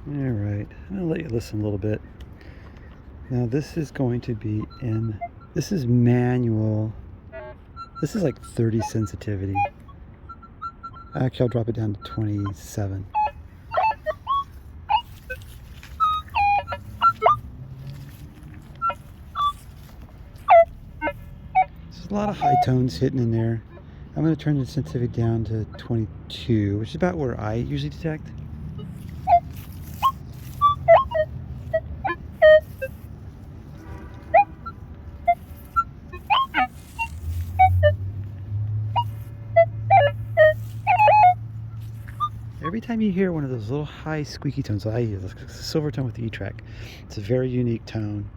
Alright, I'll let you listen a little bit. Now this is going to be this is manual. This is like 30 sensitivity. Actually, I'll drop it down to 27. There's a lot of high tones hitting in there. I'm going to turn the sensitivity down to 22, which is about where I usually detect. Every time you hear one of those little high squeaky tones, I hear the silver tone with the E-trac. It's a very unique tone.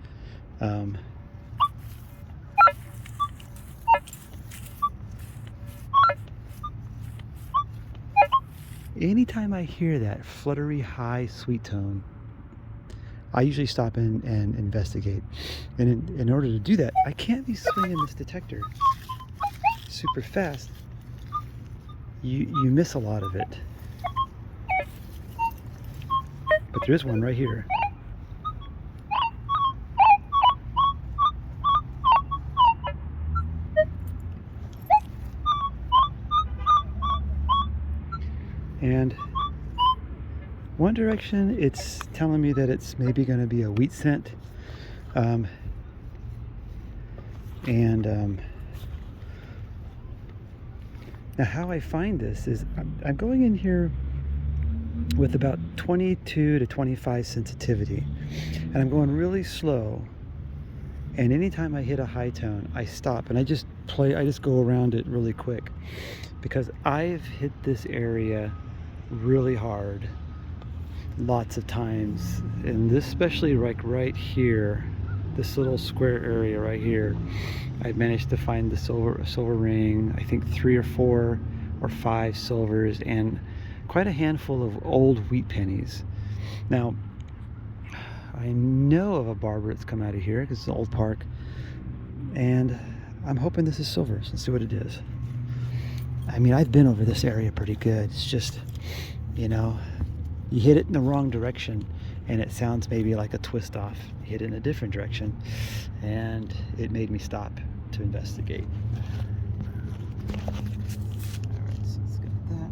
Anytime I hear that fluttery high sweet tone, I usually stop in and investigate. And in order to do that, I can't be swinging this detector super fast. You miss a lot of it. But there is one right here. And one direction, it's telling me that it's maybe going to be a wheat scent. Now how I find this is I'm going in here with about 22 to 25 sensitivity, and I'm going really slow. And anytime I hit a high tone, I stop and I just go around it really quick, because I've hit this area really hard lots of times, and this especially like right here, this little square area right here, I managed to find the silver ring, I think 3 or 4 or 5 silvers, and quite a handful of old wheat pennies. Now I know of a barber that's come out of here because it's an old park, and I'm hoping this is silver. So let's see what it is. I mean, I've been over this area pretty good. It's just, you know, you hit it in the wrong direction and it sounds maybe like a twist off. You hit it in a different direction and it made me stop to investigate. Alright, so let's get that.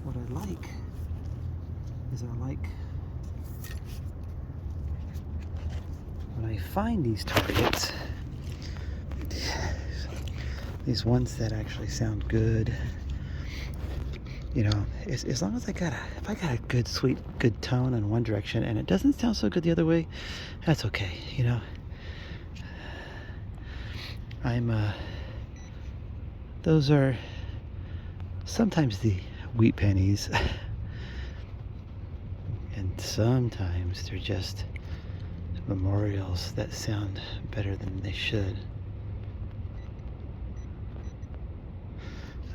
What I like is when I find these targets, these ones that actually sound good, you know, as long as if I got a good, sweet, good tone in one direction and it doesn't sound so good the other way, that's okay, you know. Those are sometimes the wheat pennies, and sometimes they're just memorials that sound better than they should.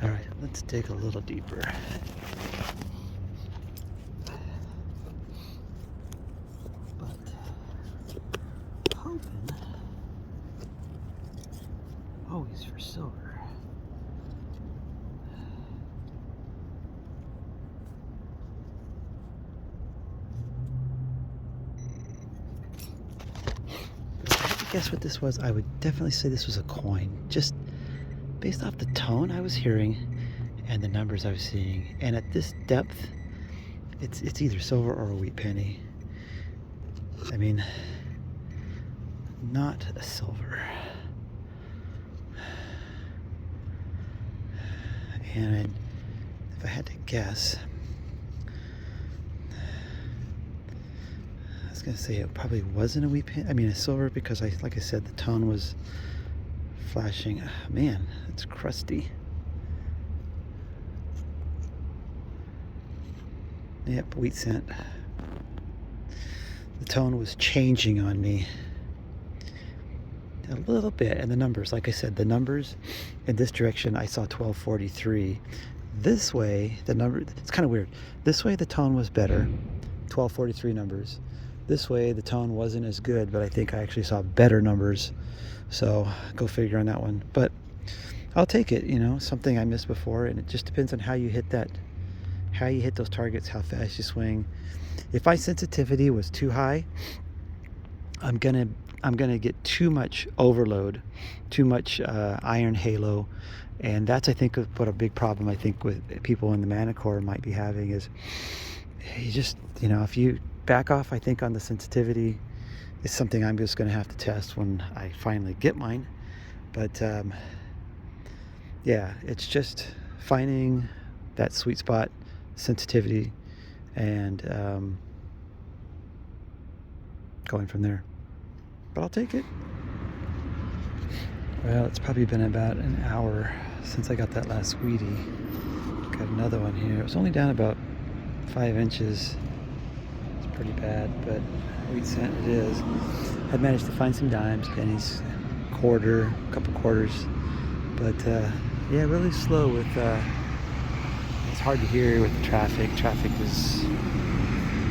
All right, let's dig a little deeper. But hoping always for silver. Guess what this was? I would definitely say this was a coin, just based off the tone I was hearing and the numbers I was seeing. And at this depth, it's either silver or a wheat penny. I mean, not a silver. And if I had to guess, I was gonna say it probably wasn't a wheat penny. I mean, a silver, because like I said, the tone was flashing. Man, it's crusty. Yep, wheat scent. The tone was changing on me. a little bit. And the numbers, like I said, the numbers in this direction, I saw 1243. This way, the number, it's kind of weird. This way the tone was better, 1243 numbers. This way the tone wasn't as good, but I think I actually saw better numbers. So go figure on that one. But I'll take it, you know, something I missed before, and it just depends on how you hit that, how you hit those targets, how fast you swing. If my sensitivity was too high, I'm gonna get too much overload, too much iron halo, and that's, I think, what a big problem I think with people in the Manticore might be having is you just, you know, if you back off, I think, on the sensitivity, it's something I'm just gonna have to test when I finally get mine. But yeah, it's just finding that sweet spot, sensitivity, and going from there. But I'll take it. Well, it's probably been about an hour since I got that last weedy. Got another one here. It was only down about 5 inches. It's pretty bad, but wheat cent it is. I've managed to find some dimes, pennies, quarter, a couple quarters. But yeah, really slow with, it's hard to hear with the traffic. Traffic is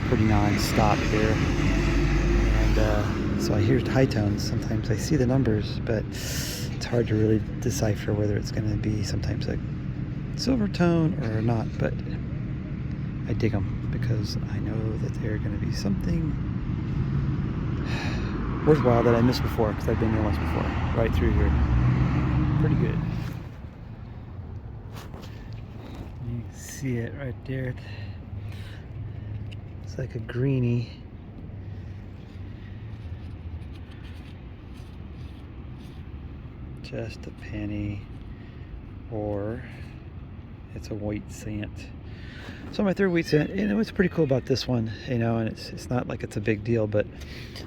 pretty non-stop here. And so I hear high tones. Sometimes I see the numbers, but it's hard to really decipher whether it's going to be sometimes a silver tone or not. But I dig them because I know that they're going to be something worthwhile that I missed before, because I've been here once before, right through here. Pretty good. You can see it right there. It's like a greenie. Just a penny, or it's a wheat cent. So my third wheat cent, you know, what's pretty cool about this one, you know, and it's not like it's a big deal, but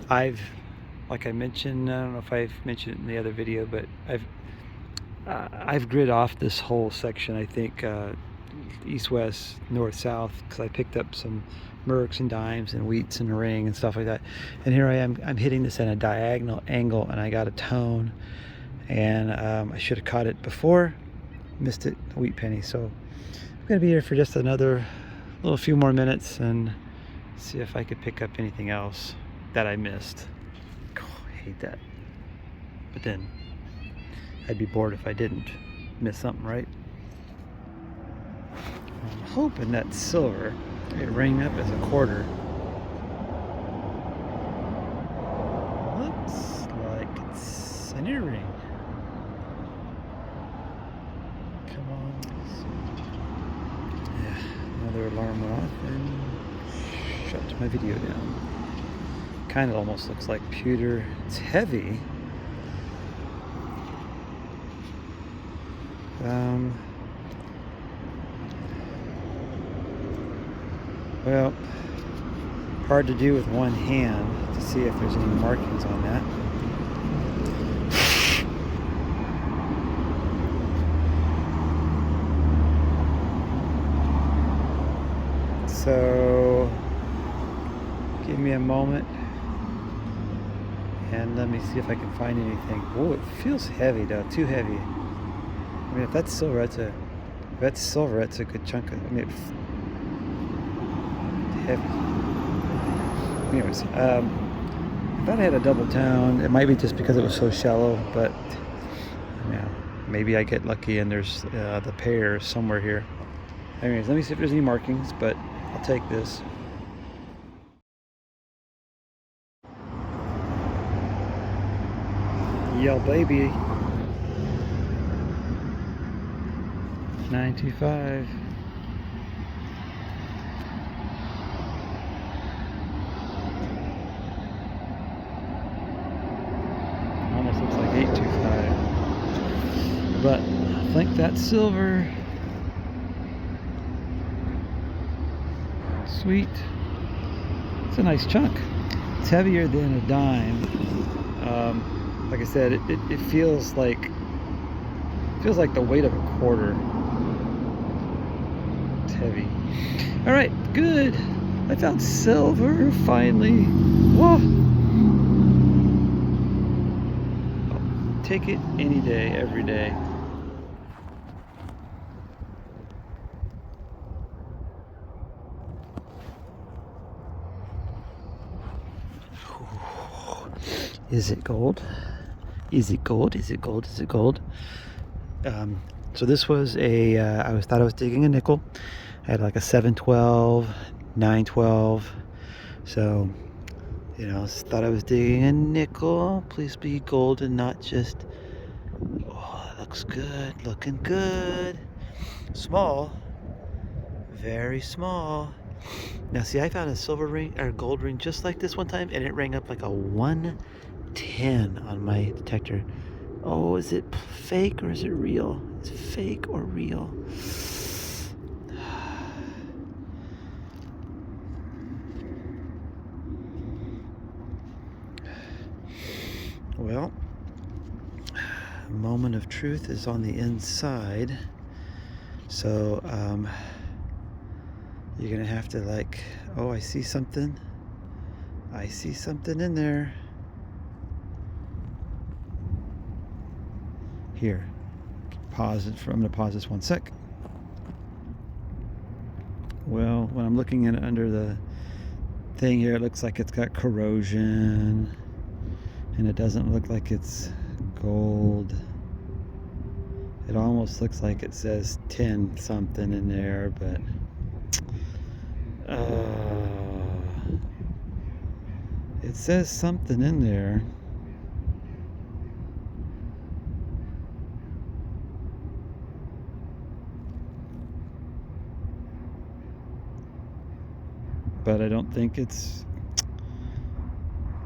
like I mentioned, I don't know if I've mentioned it in the other video, but I've grid off this whole section, I think, east, west, north, south, because I picked up some mercs and dimes and wheats and a ring and stuff like that. And here I am, I'm hitting this at a diagonal angle, and I got a tone. And I should have caught it before, missed it, a wheat penny. So I'm going to be here for just another little few more minutes and see if I could pick up anything else that I missed. Oh, I hate that. But then I'd be bored if I didn't miss something, right? I'm hoping that silver, it rang up as a quarter. Looks like it's an earring. Another alarm went off and shut my video down. Kind of almost looks like pewter. It's heavy. Well, hard to do with one hand to see if there's any markings on that. So give me a moment and let me see if I can find anything. Oh, it feels heavy though, too heavy. I mean, if that's silver, that's a good chunk of it. I mean, heavy. Anyways, I thought I had a double tone. It might be just because it was so shallow, but yeah, maybe I get lucky and there's the pair somewhere here. Anyways, let me see if there's any markings, but I'll take this. Yell baby. 925. Almost looks like 825. But I think that's silver. Sweet. It's a nice chunk. It's heavier than a dime. Like I said, it feels like the weight of a quarter. It's heavy. All right, good. I found silver finally. Whoa. Oh, take it any day, every day. Is it gold? Is it gold? Is it gold? Is it gold? So this was a, thought I was digging a nickel. I had like a 712, 912. So, you know, thought I was digging a nickel. Please be gold and not just, oh, that looks good, looking good. Small, very small. Now see, I found a silver ring or gold ring just like this one time, and it rang up like a 110 on my detector. Oh, is it fake or is it real? Is it fake or real? Well, moment of truth is on the inside. So, you're gonna have to like, oh, I see something. I see something in there. Here, pause it. I'm gonna pause this 1 sec. Well, when I'm looking at it under the thing here, it looks like it's got corrosion, and it doesn't look like it's gold. It almost looks like it says tin something in there, but it says something in there. But I don't think it's,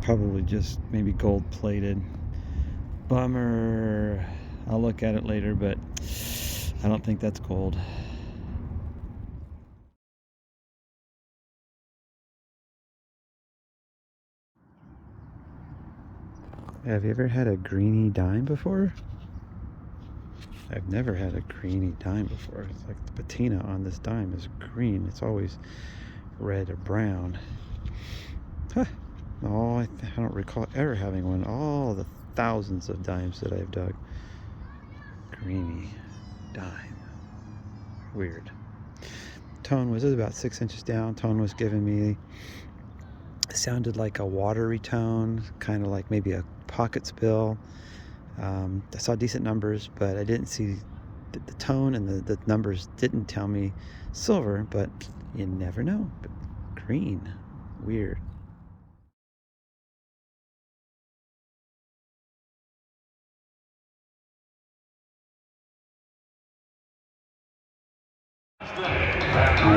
probably just maybe gold plated. Bummer. I'll look at it later, but I don't think that's gold. Have you ever had a greeny dime before? I've never had a greeny dime before. It's like the patina on this dime is green. It's always red or brown. Huh. Oh, I don't recall ever having one. All the thousands of dimes that I've dug. Greeny dime. Weird. Tone was about 6 inches down. Tone was giving me, sounded like a watery tone, kind of like maybe a pocket spill. I saw decent numbers, but I didn't see the tone, and the numbers didn't tell me silver, but you never know. But green, weird.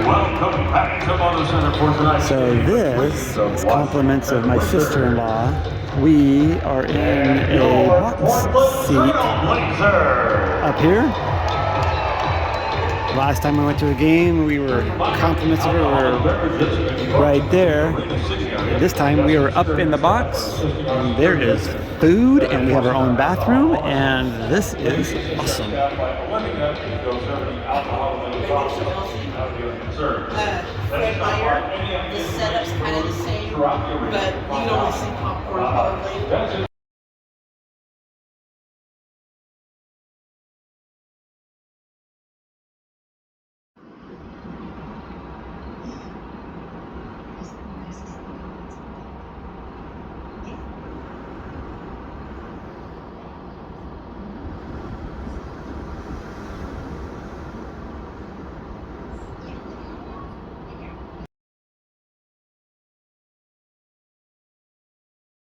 Welcome back to Motor Center for tonight. So this is compliments of my sister-in-law. We are in a box seat up here. Last time we went to a game, we were compliments of her. We were right there. This time we are up in the box, and there is food, and we have our own bathroom, and this is awesome. Fred Meyer, the setup's kind of the same, but you can only see popcorn probably.